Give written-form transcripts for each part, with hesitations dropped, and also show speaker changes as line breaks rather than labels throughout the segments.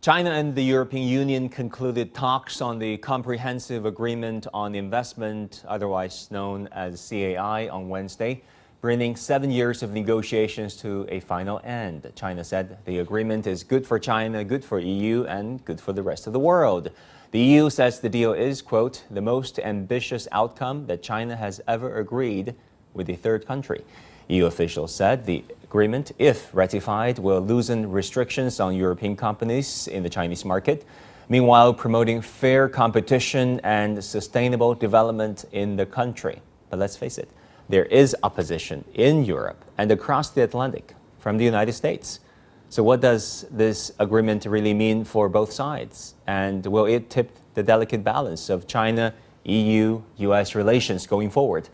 China and the European Union concluded talks on the Comprehensive Agreement on Investment, otherwise known as CAI, on Wednesday, bringing 7 years of negotiations to a final end. China said the agreement is good for China, good for EU, and good for the rest of the world. The EU says the deal is, quote, the most ambitious outcome that China has ever agreed with a third country. EU officials said the agreement, if ratified, will loosen restrictions on European companies in the Chinese market, meanwhile promoting fair competition and sustainable development in the country. But let's face it, there is opposition in Europe and across the Atlantic from the United States. So what does this agreement really mean for both sides? And will it tip the delicate balance of China-EU-US relations going forward?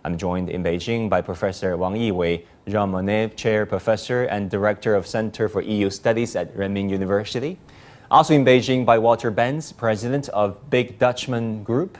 I'm joined in Beijing by Professor Wang Yiwei, Jean Monnet Chair Professor and Director of Center for EU Studies at Renmin University. Also in Beijing by Walter Benz, President of Big Dutchman Group,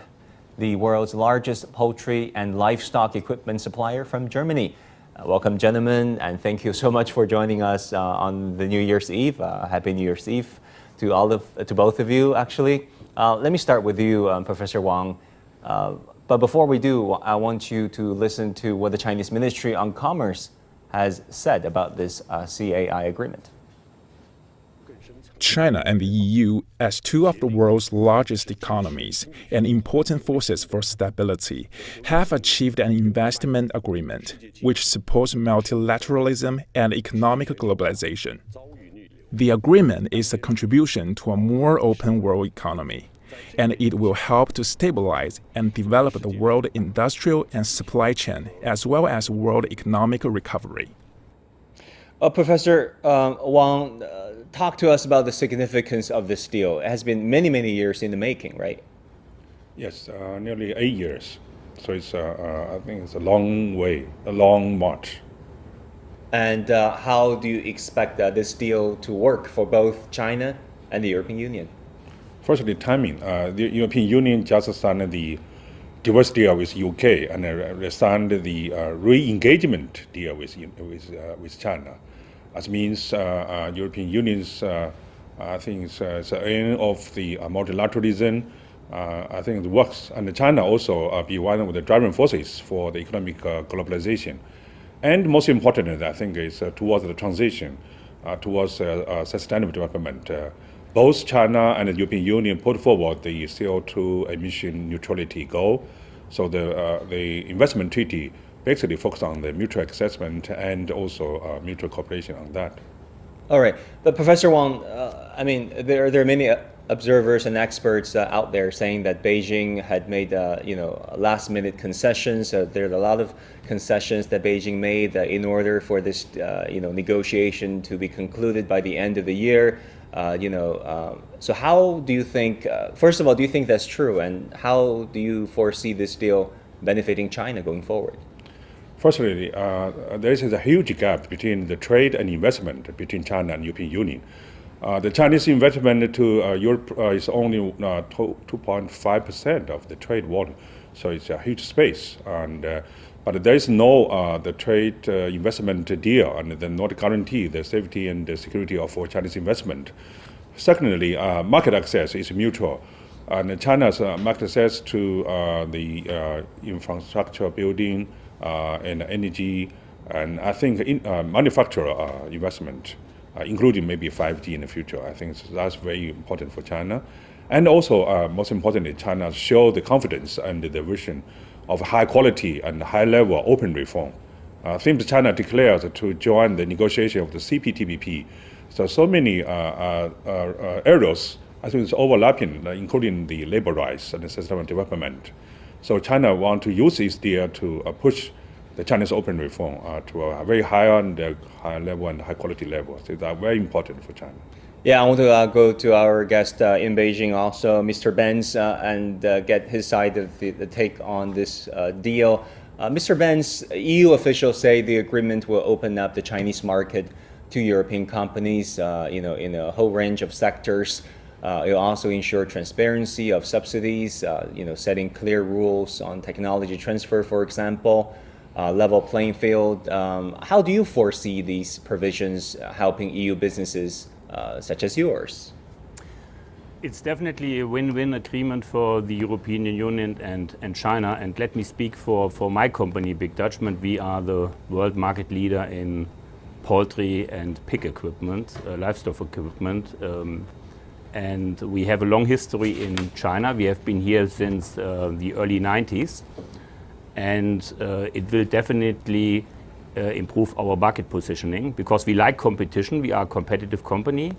the world's largest poultry and livestock equipment supplier from Germany. Welcome, gentlemen, and thank you so much for joining us on the New Year's Eve. Happy New Year's Eve to both of you, actually. Let me start with you, Professor Wang. But before we do, I want you to listen to what the Chinese Ministry on Commerce has said about this CAI agreement.
China and the EU, as two of the world's largest economies and important forces for stability, have achieved an investment agreement which supports multilateralism and economic globalization. The agreement is a contribution to a more open world economy, and it will help to stabilize and develop the world industrial and supply chain, as well as world economic recovery.
Professor Wang, talk to us about the significance of this deal. It has been many, many years in the making, right?
Yes, nearly 8 years. So it's, I think it's a long way, a long march.
And how do you expect this deal to work for both China and the European Union?
Firstly, timing. The European Union just signed the divorce deal with UK and signed the re-engagement deal with China. That means European Union's, I think, it's the end of the multilateralism. I think it works, and China also be one of the driving forces for the economic globalization. And most importantly, I think, is towards the transition towards sustainable development. Both China and the European Union put forward the CO2 emission neutrality goal. So the investment treaty basically focused on the mutual assessment and also mutual cooperation on that.
All right, but Professor Wang, I mean, there are many observers and experts out there saying that Beijing had made, last-minute concessions. There are a lot of concessions that Beijing made in order for this, negotiation to be concluded by the end of the year. So how do you think, first of all, do you think that's true? And how do you foresee this deal benefiting China going forward?
Firstly, there is a huge gap between the trade and investment between China and European Union. The Chinese investment to Europe is only 2.5% of the trade volume, so it's a huge space. But there is no the trade investment deal, and then not guarantee the safety and the security of Chinese investment. Secondly, market access is mutual, and China's market access to the infrastructure building and energy, and I think manufacturer investment, including maybe 5G in the future. I think that's very important for China. And also, most importantly, China show the confidence and the vision of high quality and high level open reform. Since China declares to join the negotiation of the CPTPP, so many areas, I think it's overlapping, including the labor rights and the sustainable development. So China want to use this deal to push the Chinese open reform to a very high level and high quality level. So they are very important for China.
Yeah, I want to go to our guest in Beijing also, Mr. Benz, and get his side of the take on this deal. Mr. Benz, EU officials say the agreement will open up the Chinese market to European companies, in a whole range of sectors. It will also ensure transparency of subsidies, setting clear rules on technology transfer, for example, level playing field. How do you foresee these provisions helping EU businesses such as yours?
It's definitely a win-win agreement for the European Union and China. And let me speak for my company, Big Dutchman. We are the world market leader in poultry and pig equipment, livestock equipment. And we have a long history in China. We have been here since the early 90s. And it will definitely improve our market positioning because we like competition. We are a competitive company.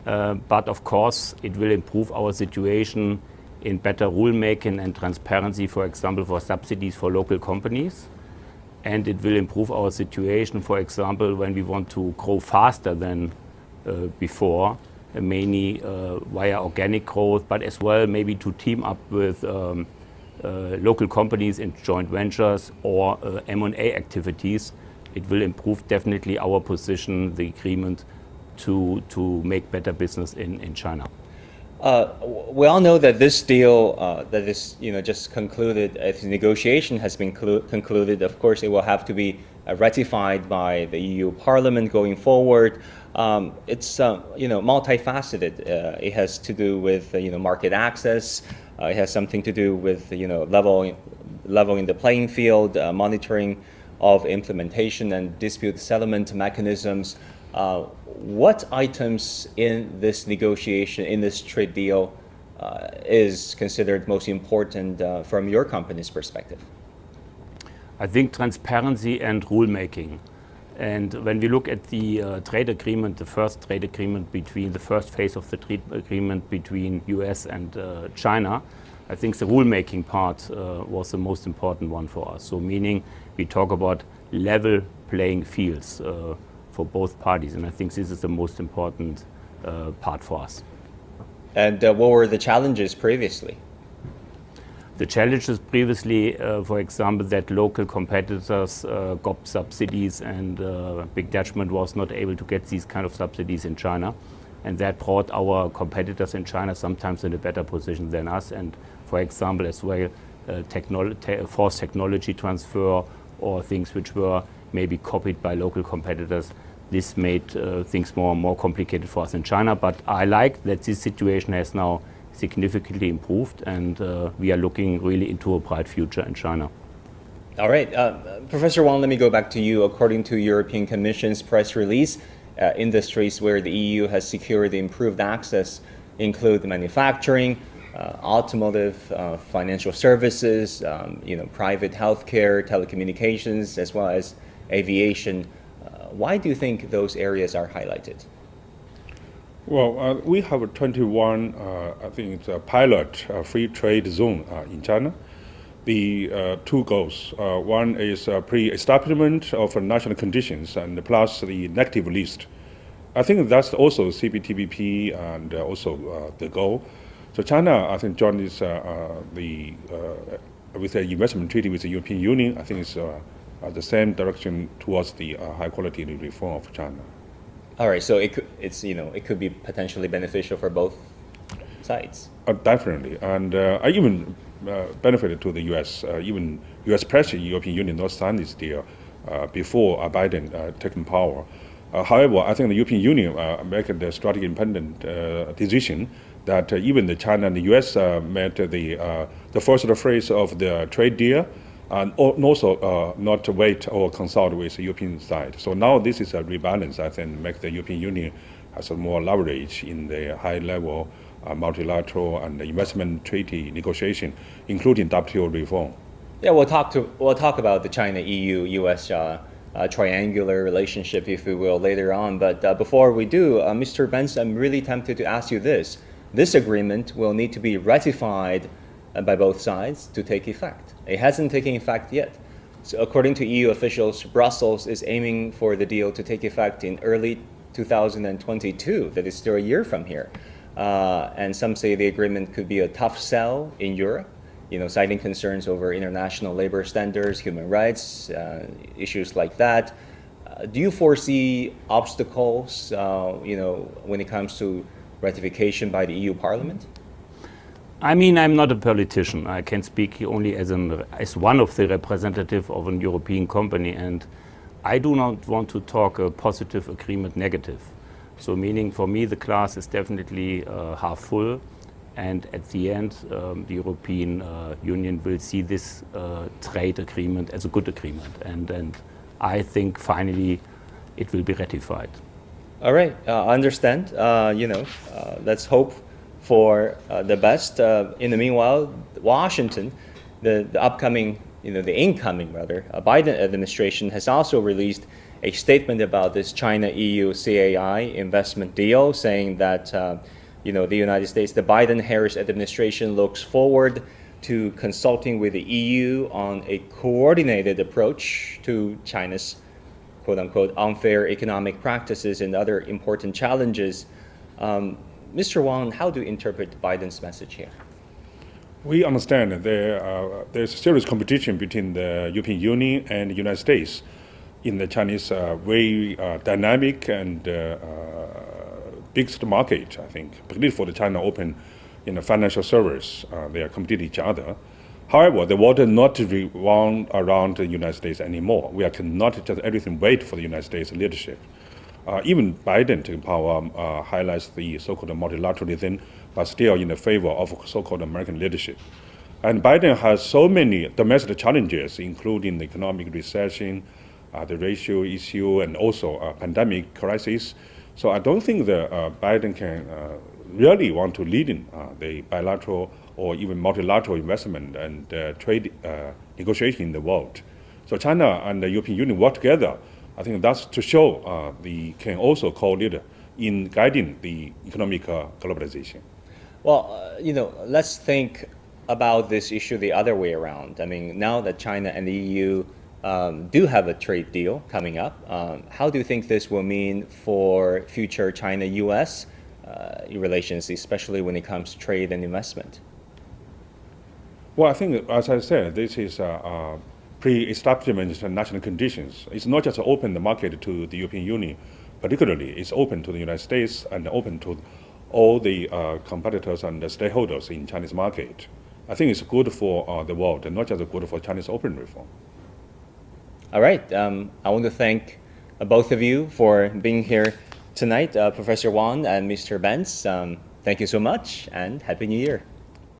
But of course, it will improve our situation in better rulemaking and transparency, for example, for subsidies for local companies. And it will improve our situation, for example, when we want to grow faster than before, mainly via organic growth, but as well maybe to team up with local companies in joint ventures or M&A activities. It will improve definitely our position, the agreement, to make better business in China.
We all know that this deal that is just concluded, if the negotiation has been concluded, of course it will have to be ratified by the EU Parliament going forward. It's multifaceted. It has to do with market access. It has something to do with leveling the playing field, monitoring of implementation and dispute settlement mechanisms. What items in this negotiation, in this trade deal, is considered most important from your company's perspective?
I think transparency and rulemaking. And when we look at the trade agreement, the first trade agreement between the first phase of the trade agreement between US and China, I think the rulemaking part was the most important one for us. So meaning we talk about level playing fields for both parties. And I think this is the most important part for us.
And what were the challenges previously?
The challenges previously, for example, that local competitors got subsidies and Big Dutchman was not able to get these kind of subsidies in China. And that brought our competitors in China sometimes in a better position than us. And for example, as well, forced technology transfer or things which were maybe copied by local competitors. This made things more complicated for us in China. But I like that this situation has now significantly improved and we are looking really into a bright future in China.
All right. Professor Wang, let me go back to you. According to European Commission's press release, industries where the EU has secured improved access include manufacturing, automotive, financial services, private healthcare, telecommunications, as well as aviation. Why do you think those areas are highlighted?
Well, we have 21, I think it's a pilot free trade zone in China. The two goals. One is pre-establishment of national conditions and plus the negative list. I think that's also CPTPP and also the goal. So China, I think, joined this with the investment treaty with the European Union. I think it's the same direction towards the high quality reform of China.
All right, so it could be potentially beneficial for both sides.
Definitely, and I even benefited to the U.S. Even U.S. President, European Union not signed this deal before Biden taking power. However, I think the European Union made the strategic independent decision that even the China and the U.S. met the first phase of the trade deal, and also not to wait or consult with the European side. So now this is a rebalance, I think, make the European Union has more leverage in the high-level multilateral and investment treaty negotiation, including WTO reform.
Yeah, we'll talk about the China-EU-US triangular relationship, if we will, later on. But before we do, Mr. Benson, I'm really tempted to ask you this. This agreement will need to be ratified by both sides to take effect. It hasn't taken effect yet. So according to EU officials, Brussels is aiming for the deal to take effect in early 2022. That is still a year from here. And some say the agreement could be a tough sell in Europe, citing concerns over international labor standards, human rights, issues like that. Do you foresee obstacles, when it comes to ratification by the EU Parliament?
I mean, I'm not a politician. I can speak only as one of the representatives of a European company, and I do not want to talk a positive agreement negative. So meaning for me, the glass is definitely half full. And at the end, the European Union will see this trade agreement as a good agreement. And I think finally it will be ratified.
All right, I understand. Let's hope for the best. In the meanwhile, Washington, the incoming Biden administration has also released a statement about this China-EU CAI investment deal, saying that the United States, the Biden-Harris administration looks forward to consulting with the EU on a coordinated approach to China's quote-unquote unfair economic practices and other important challenges. Mr. Wang, how do you interpret Biden's message here?
We understand that there's serious competition between the European Union and the United States in the Chinese very dynamic and biggest market, I think, particularly for the China Open in the financial service. They are competing each other. However, the water not revolve around the United States anymore. We cannot just everything wait for the United States leadership. Even Biden taking power highlights the so-called multilateralism, but still in the favor of so-called American leadership. And Biden has so many domestic challenges, including the economic recession, the racial issue, and also pandemic crisis. So I don't think that Biden can really want to lead in the bilateral or even multilateral investment and trade negotiation in the world. So China and the European Union work together. I think that's to show they can also co-lead in guiding the economic globalization.
Well, let's think about this issue the other way around. I mean, now that China and the EU do have a trade deal coming up, how do you think this will mean for future China-US relations, especially when it comes to trade and investment?
Well, I think, as I said, this is pre-establishment international conditions. It's not just open the market to the European Union, particularly it's open to the United States and open to all the competitors and the stakeholders in Chinese market. I think it's good for the world and not just good for Chinese open reform.
All right. I want to thank both of you for being here tonight, Professor Wang and Mr. Benz. Thank you so much and Happy New Year.